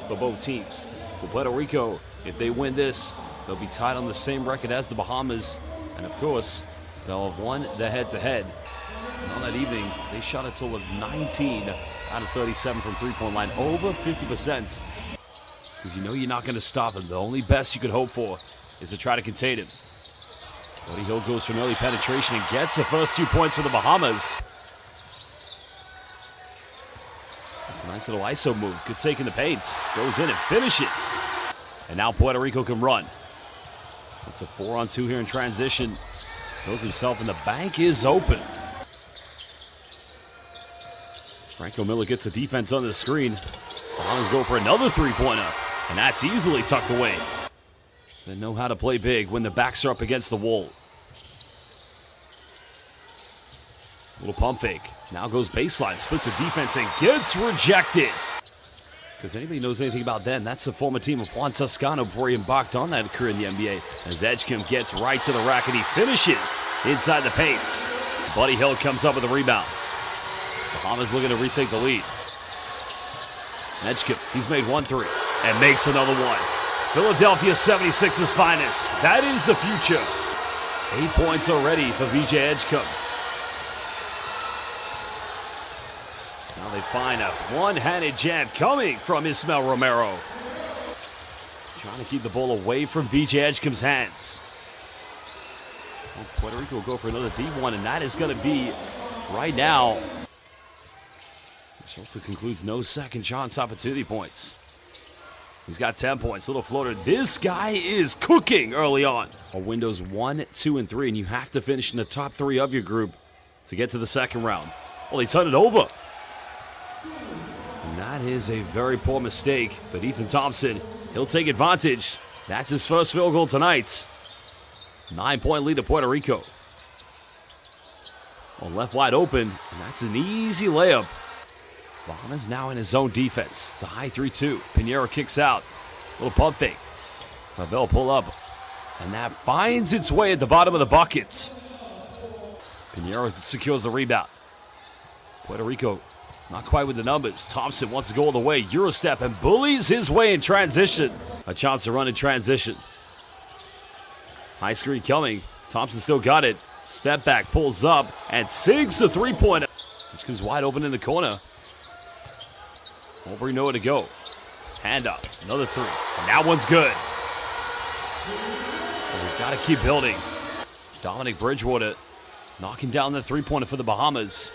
for both teams. For Puerto Rico, if they win this, they'll be tied on the same record as the Bahamas. And of course, they'll have won the head-to-head. On that evening, they shot a total of 19 out of 37 from three-point line, over 50%. Because you know you're not going to stop him. The only best you could hope for is to try to contain him. Buddy Hield goes for an early penetration and gets the first 2 points for the Bahamas. That's a nice little ISO move. Good take in the paint. Goes in and finishes. And now Puerto Rico can run. It's a 4-on-2 here in transition. Throws himself in the bank is open. Franco Miller gets the defense on the screen. Bahamas go for another three-pointer. And that's easily tucked away. They know how to play big when the backs are up against the wall. Little pump fake. Now goes baseline. Splits the defense and gets rejected. Because anybody knows anything about them, that's the former team of Juan Toscano before he embarked on that career in the NBA. As Edgecombe gets right to the rack and he finishes inside the paint. Buddy Hield comes up with a rebound. Bahamas looking to retake the lead. Edgecombe, he's made 1 3 and makes another one. Philadelphia 76ers finest. That is the future. 8 points already for VJ Edgecombe. Now they find a one-handed jam coming from Ismael Romero. Trying to keep the ball away from VJ Edgecombe's hands. Well, Puerto Rico will go for another deep one, and that is going to be right now. Which also concludes no second chance opportunity points. He's got 10 points. Little floater. This guy is cooking early on. Windows 1, 2, and 3, and you have to finish in the top 3 of your group to get to the second round. Well, he turned it over. And that is a very poor mistake. But Ethan Thompson, he'll take advantage. That's his first field goal tonight. 9-point lead to Puerto Rico. Well, left wide open, and that's an easy layup. Bahamas now in his zone defense. It's a high 3-2. Pinheiro kicks out. Little pump fake. Pavel pull up. And that finds its way at the bottom of the bucket. Pinheiro secures the rebound. Puerto Rico not quite with the numbers. Thompson wants to go all the way. Eurostep and bullies his way in transition. A chance to run in transition. High screen coming. Thompson still got it. Step back, pulls up, and sinks the three-pointer. Which comes wide open in the corner. Aubrey nowhere to go. Hand up. Another 3. And that one's good. Well, we've got to keep building. Dominic Bridgewater knocking down the three-pointer for the Bahamas.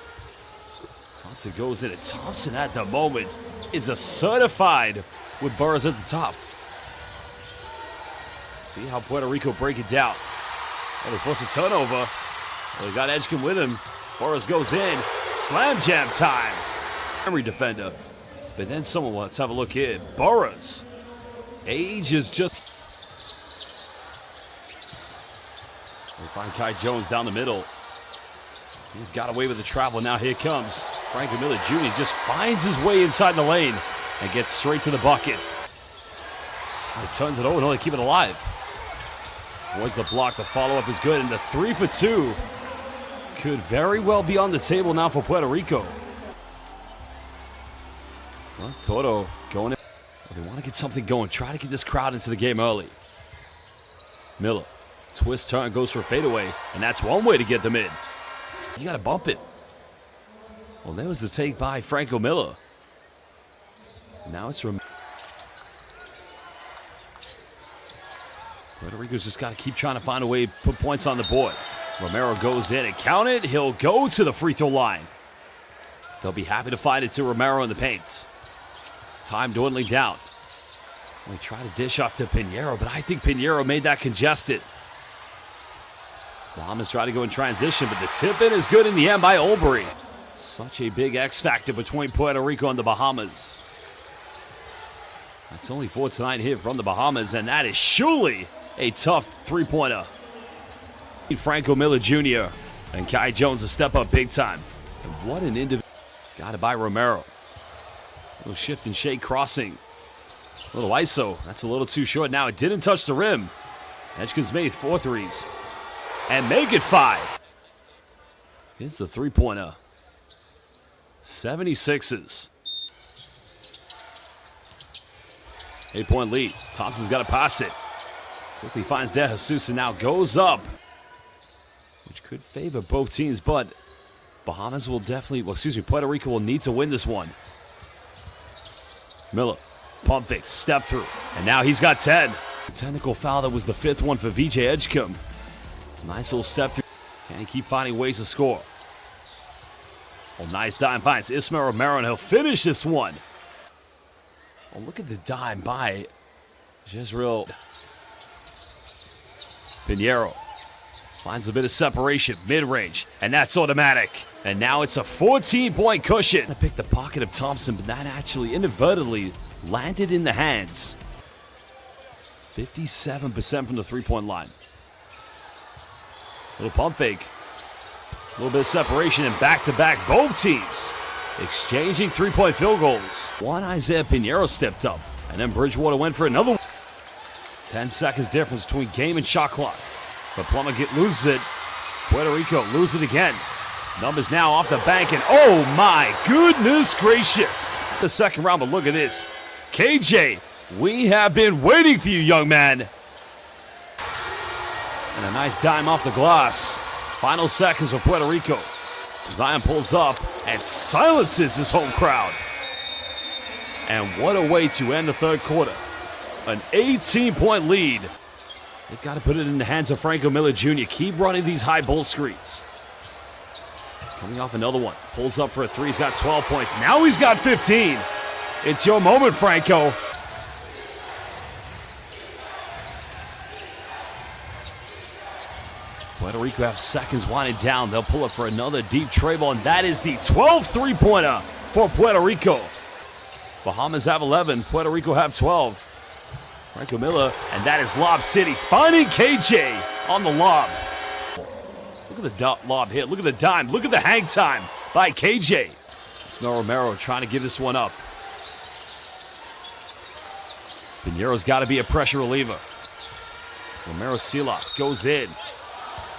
Thompson goes in, and Thompson at the moment is a certified with Burris at the top. See how Puerto Rico break it down. Well, they force a turnover. Well, they got Edgecombe with him. Burris goes in. Slam jam time. Memory defender. But then someone, let's have a look here. Burris. Age is just... We find Kai Jones down the middle. He got away with the travel. Now here comes Franco Miller Jr. Just finds his way inside the lane and gets straight to the bucket. He turns it over. No, they keep it alive. Avoids the block. The follow-up is good. And the 3 for 2 could very well be on the table now for Puerto Rico. Well, Toto going in. They want to get something going. Try to get this crowd into the game early. Miller. Twist turn, goes for a fadeaway. And that's one way to get them in. You got to bump it. Well, there was the take by Franco Miller. Now it's from... Puerto Rico's just got to keep trying to find a way to put points on the board. Romero goes in and count it. He'll go to the free throw line. They'll be happy to find it to Romero in the paint. Time dwindling down. We try to dish off to Pinheiro, but I think Pinheiro made that congested. Bahamas try to go in transition, but the tip-in is good in the end by Olbury. Such a big X factor between Puerto Rico and the Bahamas. That's only 4 tonight here from the Bahamas, and that is surely a tough three-pointer. Franco Miller Jr. and Kai Jones to step up big time. And what an individual. Got it by Romero. Little shift and shake crossing. Little ISO. That's a little too short. Now it didn't touch the rim. Edgecombe's made 4 threes. And make it 5. Here's the three-pointer. 76ers. 8-point lead. Thompson's got to pass it. Quickly finds De Jesus and now goes up, which could favor both teams, but Bahamas will definitely, Puerto Rico will need to win this one. Miller, pump fake, step through, and now he's got 10. Technical foul, that was the 5th one for VJ Edgecombe. Nice little step through. Can he keep finding ways to score? Oh, nice dime finds Ismael Romero, and he'll finish this one. Oh, look at the dime by Jezreel Pinheiro. Finds a bit of separation, mid-range, and that's automatic. And now it's a 14-point cushion. I picked the pocket of Thompson, but that actually inadvertently landed in the hands. 57% from the three-point line. Little pump fake. A little bit of separation, and back-to-back both teams exchanging three-point field goals. One Isaiah Pinheiro stepped up, and then Bridgewater went for another one. 10 seconds difference between game and shot clock. But Plummer loses it. Puerto Rico loses it again. Numbers now off the bank, and oh my goodness gracious. The second round, but look at this. KJ, we have been waiting for you, young man. And a nice dime off the glass. Final seconds for Puerto Rico. Zion pulls up and silences his home crowd. And what a way to end the third quarter. An 18-point lead. They've got to put it in the hands of Franco Miller Jr. Keep running these high ball screens. Coming off another one. Pulls up for a three. He's got 12 points. Now he's got 15. It's your moment, Franco. Puerto Rico have seconds winding down. They'll pull up for another deep tray ball, and that is the 12th three-pointer for Puerto Rico. Bahamas have 11. Puerto Rico have 12. Franco Miller, and that is Lob City, finding KJ on the lob. Look at the lob hit. Look at the dime. Look at the hang time by KJ. Ismael Romero trying to give this one up. Pinheiro's got to be a pressure reliever. Romero Seelock goes in.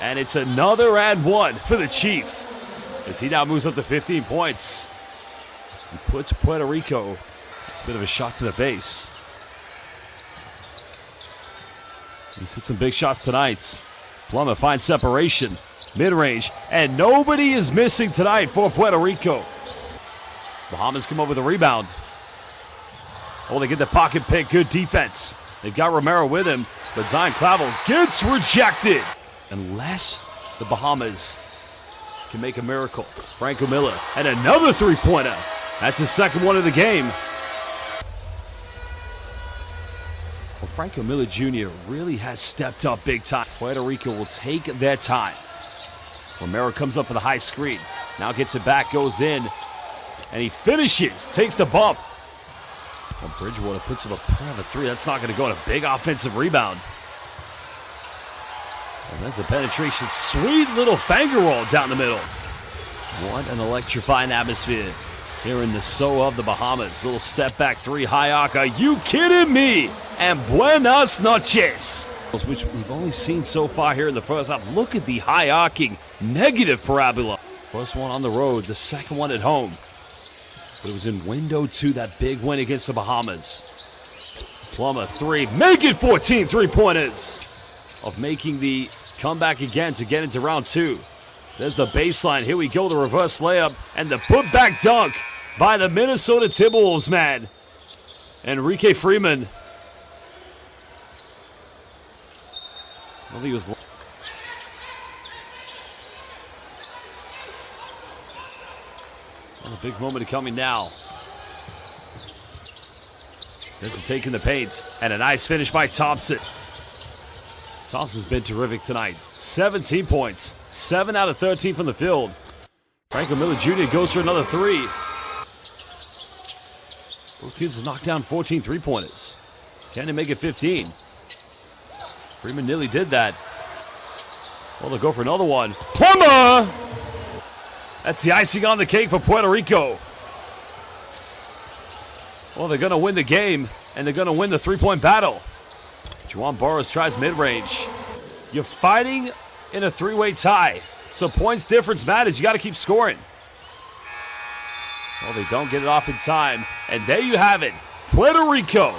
And it's another and one for the Chief, as he now moves up to 15 points. He puts Puerto Rico. It's a bit of a shot to the face. He's hit some big shots tonight. Plummer finds separation, mid-range, and nobody is missing tonight for Puerto Rico. Bahamas come over the rebound. Oh, they get the pocket pick. Good defense. They've got Romero with him, but Zion Clavel gets rejected. Unless the Bahamas can make a miracle. Franco Miller, and another three-pointer. That's his second one of the game. Well, Franco Miller Jr. really has stepped up big time. Puerto Rico will take their time. Romero comes up for the high screen. Now gets it back, goes in, and he finishes, takes the bump. Well, Bridgewater puts up a three. That's not going to go on a big offensive rebound. And that's a penetration. Sweet little finger roll down the middle. What an electrifying atmosphere here in the SO of the Bahamas. Little step back three, high arc. Are you kidding me? And buenas noches. Which we've only seen so far here in the first half. Look at the high arcing negative parabola. First one on the road, the second one at home. But it was in window two, that big win against the Bahamas. Plummer three, make it 14 three-pointers. Of making the comeback again to get into round two. There's the baseline. Here we go, the reverse layup and the putback dunk by the Minnesota Timberwolves man. Enrique Freeman. Well, he was. Well, a big moment coming now. This is taking the paint, and a nice finish by Thompson. Thompson's been terrific tonight. 17 points, 7 out of 13 from the field. Franco Miller Jr. goes for another three. Both teams have knocked down 14 three-pointers. Can they make it 15? Freeman nearly did that. Well, they'll go for another one. Plummer! That's the icing on the cake for Puerto Rico. Well, they're going to win the game, and they're going to win the three-point battle. Juwan Burroughs tries mid-range. You're fighting in a three-way tie, so points difference matters. You got to keep scoring. Well, they don't get it off in time, and there you have it. Puerto Rico